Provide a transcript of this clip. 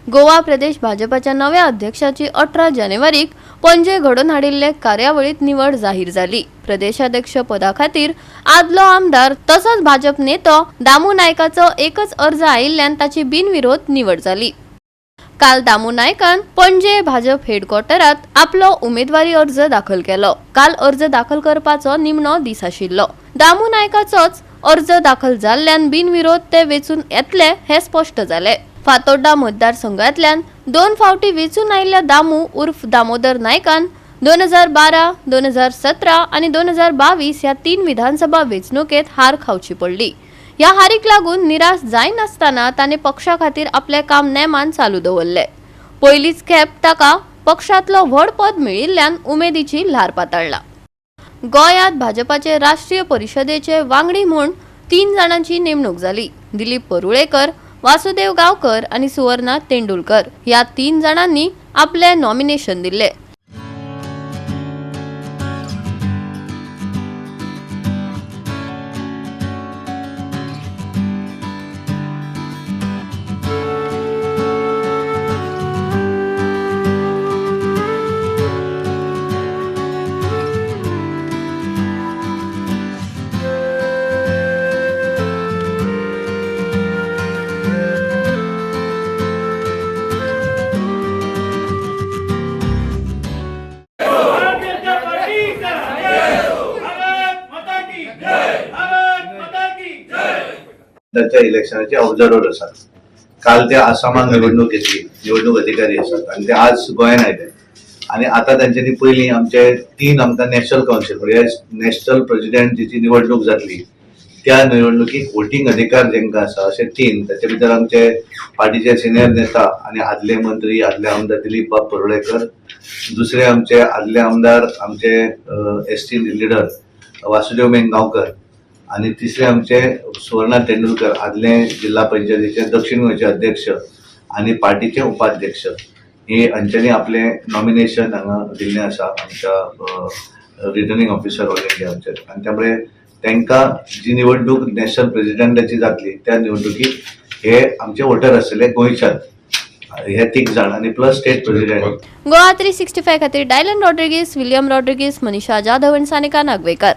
गोवा प्रदेश भाजपाच्या नव्या अध्यक्षाची 18 जानेवारीक पणजे घडोवन हाडिल्ले कार्यावळीत निवड जाहीर जाली। प्रदेशाध्यक्ष पदा खातीर आदलो आमदार तसोच भाजप नेतो दामू नायकाचो एकच अर्ज आयिल्ल्यान ताची बिनविरोध निवड जाली। काल दामू नायकान पणजे भाजप हेडक्वार्टरात आपलो उमेदवारी अर्ज दाखल केलो। काल अर्ज दाखल करपाचो निमणो दीस आशिल्लो। दामू नायकाचोच अर्ज दाखल जाल्ल्यान बिनविरोध ते वेचून येतले हे स्पष्ट जाले। फातोड्डा मतदारसंघांतल्यान 2 फावटी वेचून आयिल्ल्या दामू उर्फ दामोदर नायकान 2012, 2017 आणि 2022 ह्या 3 विधानसभा वेंचणुकेत हार खावची पडली। ह्या हारीक लागून निराश जायनासतना ताणे पक्षा खातीर आपले काम नेमान चालू दवरले। पयलीच खेप ताका पक्षांतलो व्हड पद मेळिल्ल्यान उमेदीची ल्हार पातळ्ळा। गोंयांत भाजपाचे राष्ट्रीय परिशदेचे वांगडी म्हूण 3 जाणांची नेमणूक जाली। दिलीप परुळेकर, वासुदेव गावकर आणि सुवर्णा तेंडुलकर ह्या 3 जाणांनी आपले नॉमिनेशन दिले। त्याच्या इलेक्शनाचे ऑब्झर्वर असतात। काल ते आसामात निवडणूक घेतली, निवडणूक अधिकारी असतात आणि ते आज गोंयान आयले आणि आता त्यांच्यानी पयलीं आमचे 3 आमकां नॅशनल काउन्सिल म्हणजे नॅशनल प्रेसिडेंटची निवडणूक जातली त्या निवडणुकीक वोटिंग अधिकार जेंका आसा असे 3 त्याच्या भितर आमचे पार्टीचे सिनियर नेता आणि आदले मंत्री आदले आमदार दिलीप बाब परुळेकर, दुसरे आमचे आदले आमदार आमचे ST leader Vasudev main Gaonkar आणि तिसरे आमचे सुवर्णा तेंडुलकर आदले जिल्हा पंचायतीचे दक्षिण गोंयचे अध्यक्ष आणि पार्टीचे उपाध्यक्ष हे हांच्यांनी आपले नॉमिनेशन हांगा दिल्ले आसा आमच्या रिटर्निंग ऑफिसर ऑल इंडिया आमचे आणि त्यामुळे तांकां जी निवडणूक नॅशनल प्रेसिडेंटाची जातली त्या निवडणुकीत हे आमचे वोटर आसले गोंयच्यात हे 3 जाण आणि प्लस स्टेट प्रेसिडेंट। गोवा 365 खातीर डायलन रॉड्रिगीस, विलियम रॉड्रिगीस, मनीषा जाधव आणि सानिका नागवेकर।